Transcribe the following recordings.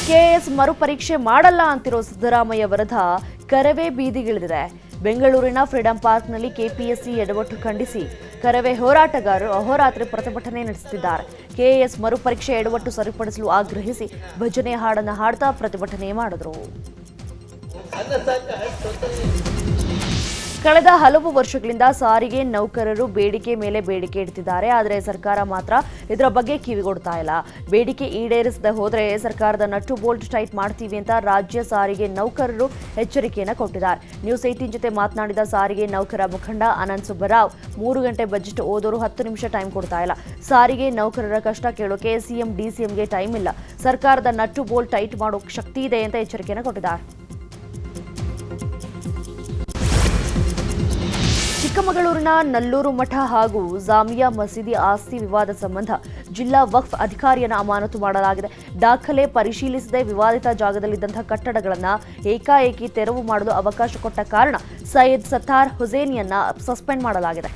KAS ಮರುಪರೀಕ್ಷೆ ಮಾಡಲ್ಲ ಅಂತಿರೋ ಸಿದ್ದರಾಮಯ್ಯ ವಿರುದ್ಧ ಕರವೇ ಬೀದಿಗಿಳಿದಿದೆ. ಬೆಂಗಳೂರಿನ ಫ್ರೀಡಂ ಪಾರ್ಕ್ನಲ್ಲಿ ಕೆಪಿಎಸ್ಸಿ ಎಡವಟ್ಟು ಖಂಡಿಸಿ ಕರವೇ ಹೋರಾಟಗಾರರು ಅಹೋರಾತ್ರಿ ಪ್ರತಿಭಟನೆ ನಡೆಸುತ್ತಿದ್ದಾರೆ. ಕೆಎಎಸ್ ಮರುಪರೀಕ್ಷೆ ಎಡವಟ್ಟು ಸರಿಪಡಿಸಲು ಆಗ್ರಹಿಸಿ ಭಜನೆ ಹಾಡನ್ನು ಹಾಡ್ತಾ ಪ್ರತಿಭಟನೆ ಮಾಡಿದರು. ಕಳೆದ ಹಲವು ವರ್ಷಗಳಿಂದ ಸಾರಿಗೆ ನೌಕರರು ಬೇಡಿಕೆ ಮೇಲೆ ಬೇಡಿಕೆ ಇಡ್ತಿದ್ದಾರೆ. ಆದರೆ ಸರ್ಕಾರ ಮಾತ್ರ ಇದರ ಬಗ್ಗೆ ಕಿವಿಗೊಡ್ತಾ ಇಲ್ಲ. ಬೇಡಿಕೆ ಈಡೇರಿಸದೆ ಹೋದರೆ ಸರ್ಕಾರದ ನಟ್ಟು ಬೋಲ್ಟ್ ಟೈಟ್ ಮಾಡ್ತೀವಿ ಅಂತ ರಾಜ್ಯ ಸಾರಿಗೆ ನೌಕರರು ಎಚ್ಚರಿಕೆಯನ್ನು ಕೊಟ್ಟಿದ್ದಾರೆ. ನ್ಯೂಸ್ 18 ಜೊತೆ ಮಾತನಾಡಿದ ಸಾರಿಗೆ ನೌಕರ ಮುಖಂಡ ಅನಂತ್ ಸುಬ್ಬರಾವ್, 3 ಗಂಟೆ ಬಜೆಟ್ ಓದೋರು 10 ನಿಮಿಷ ಟೈಮ್ ಕೊಡ್ತಾ ಇಲ್ಲ. ಸಾರಿಗೆ ನೌಕರರ ಕಷ್ಟ ಕೇಳೋಕೆ ಸಿಎಂ ಡಿಸಿಎಂಗೆ ಟೈಮ್ ಇಲ್ಲ. ಸರ್ಕಾರದ ನಟ್ಟು ಬೋಲ್ಟ್ ಟೈಟ್ ಮಾಡೋ ಶಕ್ತಿ ಇದೆ ಅಂತ ಎಚ್ಚರಿಕೆಯನ್ನು ಕೊಟ್ಟಿದ್ದಾರೆ. ಚಿಕ್ಕಮಗಳೂರಿನ ನಲ್ಲೂರು ಮಠ ಹಾಗೂ ಜಾಮಿಯಾ ಮಸೀದಿ ಆಸ್ತಿ ವಿವಾದ ಸಂಬಂಧ ಜಿಲ್ಲಾ ವಕ್ಫ್ ಅಧಿಕಾರಿಯನ್ನು ಅಮಾನತು ಮಾಡಲಾಗಿದೆ. ದಾಖಲೆ ಪರಿಶೀಲಿಸದೆ ವಿವಾದಿತ ಜಾಗದಲ್ಲಿದ್ದಂತಹ ಕಟ್ಟಡಗಳನ್ನು ಏಕಾಏಕಿ ತೆರವು ಮಾಡಲು ಅವಕಾಶ ಕೊಟ್ಟ ಕಾರಣ ಸೈಯದ್ ಸತ್ತಾರ್ ಹುಸೇನಿಯನ್ನ ಸಸ್ಪೆಂಡ್ ಮಾಡಲಾಗಿದೆ.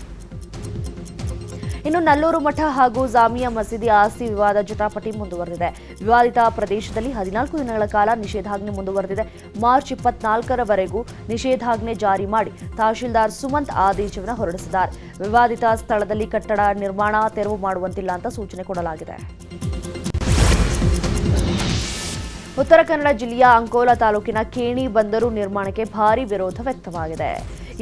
ಇನ್ನು ನಲ್ಲೂರು ಮಠ ಹಾಗೂ ಜಾಮಿಯಾ ಮಸೀದಿ ಆಸ್ತಿ ವಿವಾದ ಜಟಾಪಟಿ ಮುಂದುವರೆದಿದೆ. ವಿವಾದಿತ ಪ್ರದೇಶದಲ್ಲಿ 14 ದಿನಗಳ ಕಾಲ ನಿಷೇಧಾಜ್ಞೆ ಮುಂದುವರೆದಿದೆ. ಮಾರ್ಚ್ 24ರವರೆಗೂ ನಿಷೇಧಾಜ್ಞೆ ಜಾರಿ ಮಾಡಿ ತಹಶೀಲ್ದಾರ್ ಸುಮಂತ್ ಆದೇಶವನ್ನು ಹೊರಡಿಸಿದ್ದಾರೆ. ವಿವಾದಿತ ಸ್ಥಳದಲ್ಲಿ ಕಟ್ಟಡ ನಿರ್ಮಾಣ ತೆರವು ಮಾಡುವಂತಿಲ್ಲ ಅಂತ ಸೂಚನೆ ಕೊಡಲಾಗಿದೆ. ಉತ್ತರ ಕನ್ನಡ ಜಿಲ್ಲೆಯ ಅಂಕೋಲಾ ತಾಲೂಕಿನ ಕೇಣಿ ಬಂದರು ನಿರ್ಮಾಣಕ್ಕೆ ಭಾರೀ ವಿರೋಧ ವ್ಯಕ್ತವಾಗಿದೆ.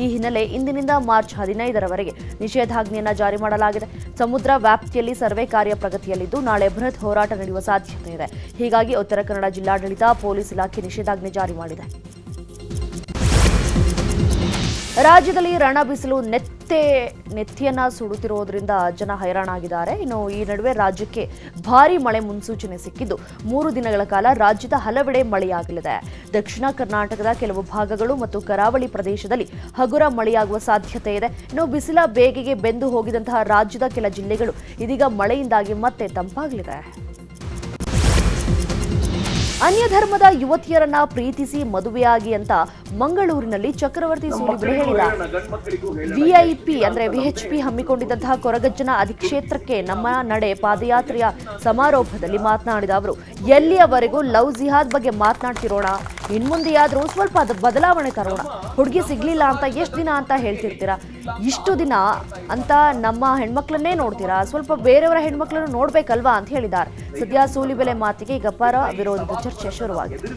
ಈ ಹಿನ್ನೆಲೆ ಇಂದಿನಿಂದ ಮಾರ್ಚ್ 15ರವರೆಗೆ ನಿಷೇಧಾಜ್ಞೆಯನ್ನು ಜಾರಿ ಮಾಡಲಾಗಿದೆ. ಸಮುದ್ರ ವ್ಯಾಪ್ತಿಯಲ್ಲಿ ಸರ್ವೆ ಕಾರ್ಯ ಪ್ರಗತಿಯಲ್ಲಿದ್ದು ನಾಳೆ ಬೃಹತ್ ಹೋರಾಟ ನಡೆಯುವ ಸಾಧ್ಯತೆ ಇದೆ. ಹೀಗಾಗಿ ಉತ್ತರ ಕನ್ನಡ ಜಿಲ್ಲಾಡಳಿತ ಪೊಲೀಸ್ ಇಲಾಖೆ ನಿಷೇಧಾಜ್ಞೆ ಜಾರಿ ಮಾಡಿದೆ. ರಾಜ್ಯದಲ್ಲಿ ರಣ ಬಿಸಿಲು ನೆತ್ತಿಯನ್ನ ಸುಡುತ್ತಿರುವುದರಿಂದ ಜನ ಹೈರಾಣಾಗಿದ್ದಾರೆ. ಇನ್ನು ಈ ನಡುವೆ ರಾಜ್ಯಕ್ಕೆ ಭಾರೀ ಮಳೆ ಮುನ್ಸೂಚನೆ ಸಿಕ್ಕಿದ್ದು 3 ದಿನಗಳ ಕಾಲ ರಾಜ್ಯದ ಹಲವೆಡೆ ಮಳೆಯಾಗಲಿದೆ. ದಕ್ಷಿಣ ಕರ್ನಾಟಕದ ಕೆಲವು ಭಾಗಗಳು ಮತ್ತು ಕರಾವಳಿ ಪ್ರದೇಶದಲ್ಲಿ ಹಗುರ ಮಳೆಯಾಗುವ ಸಾಧ್ಯತೆ ಇದೆ. ಇನ್ನು ಬಿಸಿಲ ಬೇಗೆಗೆ ಬೆಂದು ಹೋಗಿದಂತಹ ರಾಜ್ಯದ ಕೆಲ ಜಿಲ್ಲೆಗಳು ಇದೀಗ ಮಳೆಯಿಂದಾಗಿ ಮತ್ತೆ ತಂಪಾಗಲಿದೆ. ಅನ್ಯ ಧರ್ಮದ ಯುವತಿಯರನ್ನ ಪ್ರೀತಿಸಿ ಮದುವೆಯಾಗಿ ಅಂತ ಮಂಗಳೂರಿನಲ್ಲಿ ಚಕ್ರವರ್ತಿ ಸೂಲಿಬೆಲೆ ಹೇಳಿದ್ದಾರೆ. ವಿಐಪಿ ಅಂದ್ರೆ ವಿಎಚ್ಪಿ ಹಮ್ಮಿಕೊಂಡಿದ್ದಂತಹ ಕೊರಗಜ್ಜನ ಅಧಿಕ್ಷೇತ್ರಕ್ಕೆ ನಮ್ಮ ನಡೆ ಪಾದಯಾತ್ರೆಯ ಸಮಾರೋಪದಲ್ಲಿ ಮಾತನಾಡಿದ ಅವರು, ಎಲ್ಲಿಯವರೆಗೂ ಲವ್ ಜಿಹಾದ್ ಬಗ್ಗೆ ಮಾತನಾಡ್ತಿರೋಣ, ಇನ್ಮುಂದೆಯಾದ್ರೂ ಸ್ವಲ್ಪ ಬದಲಾವಣೆ ತರೋಣ. ಹುಡುಗಿ ಸಿಗ್ಲಿಲ್ಲ ಅಂತ ಎಷ್ಟು ದಿನ ಅಂತ ಹೇಳ್ತಿರ್ತೀರಾ, ಇಷ್ಟು ದಿನ ಅಂತ ನಮ್ಮ ಹೆಣ್ಮಕ್ಳನ್ನೇ ನೋಡ್ತೀರಾ, ಸ್ವಲ್ಪ ಬೇರೆಯವರ ಹೆಣ್ಮಕ್ಳನ್ನು ನೋಡ್ಬೇಕಲ್ವಾ ಅಂತ ಹೇಳಿದ್ದಾರೆ. ಸದ್ಯ ಸೂಲಿಬೆಲೆ ಮಾತಿಗೆ ಈಗ ಪರ ವಿರೋಧದ ಚರ್ಚೆ ಶುರುವಾಗಿದೆ.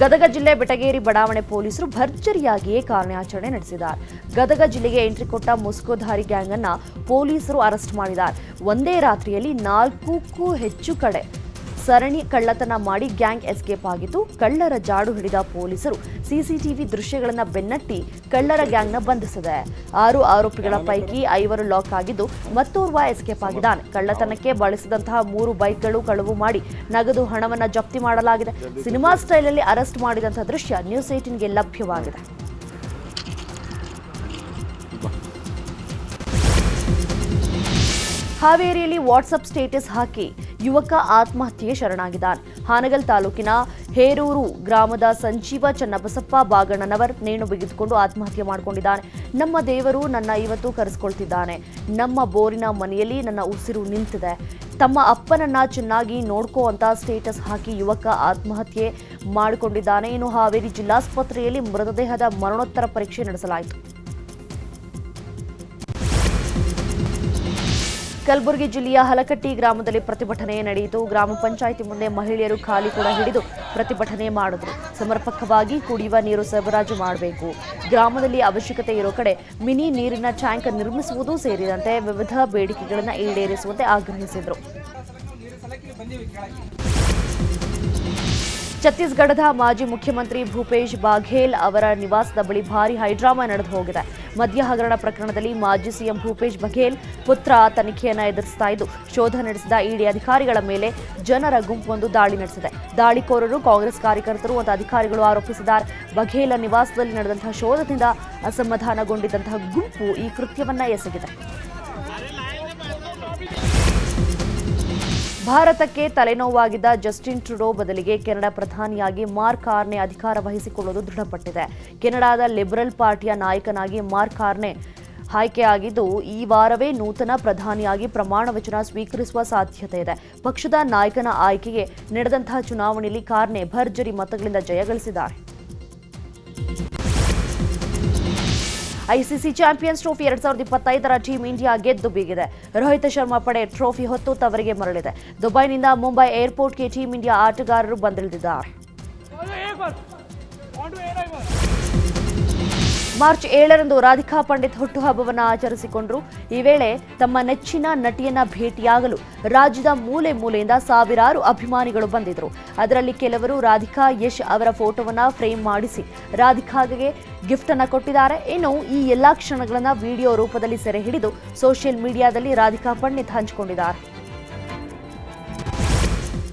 ಗದಗ ಜಿಲ್ಲೆ ಬೆಟಗೇರಿ ಬಡಾವಣೆ ಪೊಲೀಸರು ಭರ್ಜರಿಯಾಗಿಯೇ ಕಾರ್ಯಾಚರಣೆ ನಡೆಸಿದ್ದಾರೆ. ಗದಗ ಜಿಲ್ಲೆಗೆ ಎಂಟ್ರಿ ಕೊಟ್ಟ ಮುಸ್ಕೋಧಾರಿ ಗ್ಯಾಂಗ್ ಅನ್ನ ಪೊಲೀಸರು ಅರೆಸ್ಟ್ ಮಾಡಿದ್ದಾರೆ. ಒಂದೇ ರಾತ್ರಿಯಲ್ಲಿ 4ಕ್ಕೂ ಹೆಚ್ಚು ಕಡೆ ಸರಣಿ ಕಳ್ಳತನ ಮಾಡಿ ಗ್ಯಾಂಗ್ ಎಸ್ಕೇಪ್ ಆಗಿತ್ತು. ಕಳ್ಳರ ಜಾಡು ಹಿಡಿದ ಪೊಲೀಸರು ಸಿಸಿಟಿವಿ ದೃಶ್ಯಗಳನ್ನು ಬೆನ್ನಟ್ಟಿ ಕಳ್ಳರ ಗ್ಯಾಂಗ್ನ ಬಂಧಿಸಿದೆ. 6 ಆರೋಪಿಗಳ ಪೈಕಿ 5 ಲಾಕ್ ಆಗಿದ್ದು ಮತ್ತೋರ್ವ ಎಸ್ಕೇಪ್ ಆಗಿದ್ದಾನೆ. ಕಳ್ಳತನಕ್ಕೆ ಬಳಸಿದಂತಹ 3 ಬೈಕ್ಗಳು ಕಳವು ಮಾಡಿ ನಗದು ಹಣವನ್ನು ಜಪ್ತಿ ಮಾಡಲಾಗಿದೆ. ಸಿನಿಮಾ ಸ್ಟೈಲಲ್ಲಿ ಅರೆಸ್ಟ್ ಮಾಡಿದಂತಹ ದೃಶ್ಯ ನ್ಯೂಸ್ 18ಗೆ ಲಭ್ಯವಾಗಿದೆ. ಹಾವೇರಿಯಲ್ಲಿ ವಾಟ್ಸಪ್ ಸ್ಟೇಟಸ್ ಹಾಕಿ ಯುವಕ ಆತ್ಮಹತ್ಯೆಗೆ ಶರಣಾಗಿದ್ದಾನೆ. ಹಾನಗಲ್ ತಾಲೂಕಿನ ಹೇರೂರು ಗ್ರಾಮದ ಸಂಜೀವ ಚನ್ನಬಸಪ್ಪ ಬಾಗಣ್ಣನವರ್ ನೇಣು ಬಿಗಿದುಕೊಂಡು ಆತ್ಮಹತ್ಯೆ ಮಾಡಿಕೊಂಡಿದ್ದಾನೆ. ನಮ್ಮ ದೇವರು ನನ್ನ ಇವತ್ತು ಕರೆಸ್ಕೊಳ್ತಿದ್ದಾನೆ. ನಮ್ಮ ಬೋರಿನ ಮನೆಯಲ್ಲಿ ನನ್ನ ಉಸಿರು ನಿಂತಿದೆ. ತಮ್ಮ ಅಪ್ಪನನ್ನ ಚೆನ್ನಾಗಿ ನೋಡ್ಕೋ ಅಂತ ಸ್ಟೇಟಸ್ ಹಾಕಿ ಯುವಕ ಆತ್ಮಹತ್ಯೆ ಮಾಡಿಕೊಂಡಿದ್ದಾನೆ. ಇನ್ನು ಹಾವೇರಿ ಜಿಲ್ಲಾಸ್ಪತ್ರೆಯಲ್ಲಿ ಮೃತದೇಹದ ಮರಣೋತ್ತರ ಪರೀಕ್ಷೆ ನಡೆಸಲಾಯಿತು. ಕಲಬುರಗಿ ಜಿಲ್ಲೆಯ ಹಲಕಟ್ಟಿ ಗ್ರಾಮದಲ್ಲಿ ಪ್ರತಿಭಟನೆ ನಡೆಯಿತು. ಗ್ರಾಮ ಪಂಚಾಯಿತಿ ಮುಂದೆ ಮಹಿಳೆಯರು ಖಾಲಿ ಕೂಡ ಹಿಡಿದು ಪ್ರತಿಭಟನೆ ಮಾಡಿದ್ರು. ಸಮರ್ಪಕವಾಗಿ ಕುಡಿಯುವ ನೀರು ಸರಬರಾಜು ಮಾಡಬೇಕು, ಗ್ರಾಮದಲ್ಲಿ ಅವಶ್ಯಕತೆ ಇರೋ ಕಡೆ ಮಿನಿ ನೀರಿನ ಟ್ಯಾಂಕ್ ನಿರ್ಮಿಸುವುದು ಸೇರಿದಂತೆ ವಿವಿಧ ಬೇಡಿಕೆಗಳನ್ನು ಈಡೇರಿಸುವಂತೆ ಆಗ್ರಹಿಸಿದರು. ಛತ್ತೀಸ್ಗಢದ ಮಾಜಿ ಮುಖ್ಯಮಂತ್ರಿ ಭೂಪೇಶ್ ಬಾಘೇಲ್ ಅವರ ನಿವಾಸದ ಬಳಿ ಭಾರೀ ಹೈಡ್ರಾಮಾ ನಡೆದು ಹೋಗಿದೆ. ಮದ್ಯ ಹಗರಣ ಪ್ರಕರಣದಲ್ಲಿ ಮಾಜಿ ಸಿಎಂ ಭೂಪೇಶ್ ಬಘೇಲ್ ಪುತ್ರ ತನಿಖೆಯನ್ನು ಎದುರಿಸ್ತಾ ಇದ್ದು, ಶೋಧ ನಡೆಸಿದ ಇಡಿ ಅಧಿಕಾರಿಗಳ ಮೇಲೆ ಜನರ ಗುಂಪೊಂದು ದಾಳಿ ನಡೆಸಿದೆ. ದಾಳಿಕೋರರು ಕಾಂಗ್ರೆಸ್ ಕಾರ್ಯಕರ್ತರು ಮತ್ತು ಅಧಿಕಾರಿಗಳು ಆರೋಪಿಸಿದ್ದಾರೆ. ಬಘೇಲ ನಿವಾಸದಲ್ಲಿ ನಡೆದಂತಹ ಶೋಧದಿಂದ ಅಸಮಾಧಾನಗೊಂಡಿದ್ದಂತಹ ಗುಂಪು ಈ ಕೃತ್ಯವನ್ನ ಎಸಗಿದೆ. ಭಾರತಕ್ಕೆ ತಲೆನೋವಾಗಿದ್ದ ಜಸ್ಟಿನ್ ಟ್ರುಡೋ ಬದಲಿಗೆ ಕೆನಡಾ ಪ್ರಧಾನಿಯಾಗಿ ಮಾರ್ಕ್ ಕಾರ್ನೆ ಅಧಿಕಾರ ವಹಿಸಿಕೊಳ್ಳುವುದು ದೃಢಪಟ್ಟಿದೆ. ಕೆನಡಾದ ಲಿಬರಲ್ ಪಾರ್ಟಿಯ ನಾಯಕನಾಗಿ ಮಾರ್ಕ್ ಕಾರ್ನೆ ಆಯ್ಕೆಯಾಗಿದ್ದು ಈ ವಾರವೇ ನೂತನ ಪ್ರಧಾನಿಯಾಗಿ ಪ್ರಮಾಣ ವಚನ ಸ್ವೀಕರಿಸುವ ಸಾಧ್ಯತೆ ಇದೆ. ಪಕ್ಷದ ನಾಯಕನ ಆಯ್ಕೆಗೆ ನಡೆದಂತಹ ಚುನಾವಣೆಯಲ್ಲಿ ಕಾರ್ನೆ ಭರ್ಜರಿ ಮತಗಳಿಂದ ಜಯಗಳಿಸಿದ್ದಾರೆ. ಐಸಿಸಿ ಚಾಂಪಿಯನ್ಸ್ ಟ್ರೋಫಿ 2025ರ ಟೀಮ್ ಇಂಡಿಯಾ ಗೆದ್ದು ಬೀಗಿದೆ. ರೋಹಿತ್ ಶರ್ಮಾ ಪಡೆ ಟ್ರೋಫಿ ಹೊತ್ತು ತವರಿಗೆ ಮರಳಿದೆ. ದುಬೈನಿಂದ ಮುಂಬೈ ಏರ್ಪೋರ್ಟ್ಗೆ ಟೀಮ್ ಇಂಡಿಯಾ ಆಟಗಾರರು ಬಂದಿಳಿದಿದ್ದಾರೆ. ಮಾರ್ಚ್ 7ರಂದು ರಾಧಿಕಾ ಪಂಡಿತ್ ಹುಟ್ಟುಹಬ್ಬವನ್ನು ಆಚರಿಸಿಕೊಂಡರು. ಈ ವೇಳೆ ತಮ್ಮ ನೆಚ್ಚಿನ ನಟಿಯನ್ನ ಭೇಟಿಯಾಗಲು ರಾಜ್ಯದ ಮೂಲೆ ಮೂಲೆಯಿಂದ ಸಾವಿರಾರು ಅಭಿಮಾನಿಗಳು ಬಂದಿದ್ದರು. ಅದರಲ್ಲಿ ಕೆಲವರು ರಾಧಿಕಾ ಯಶ್ ಅವರ ಫೋಟೋವನ್ನ ಫ್ರೇಮ್ ಮಾಡಿಸಿ ರಾಧಿಕಾಗೆ ಗಿಫ್ಟ್ ಅನ್ನ ಕೊಟ್ಟಿದ್ದಾರೆ. ಇನ್ನು ಈ ಎಲ್ಲಾ ಕ್ಷಣಗಳನ್ನ ವಿಡಿಯೋ ರೂಪದಲ್ಲಿ ಸೆರೆ ಹಿಡಿದು ಸೋಷಿಯಲ್ ಮೀಡಿಯಾದಲ್ಲಿ ರಾಧಿಕಾ ಪಂಡಿತ್ ಹಂಚಿಕೊಂಡಿದ್ದಾರೆ.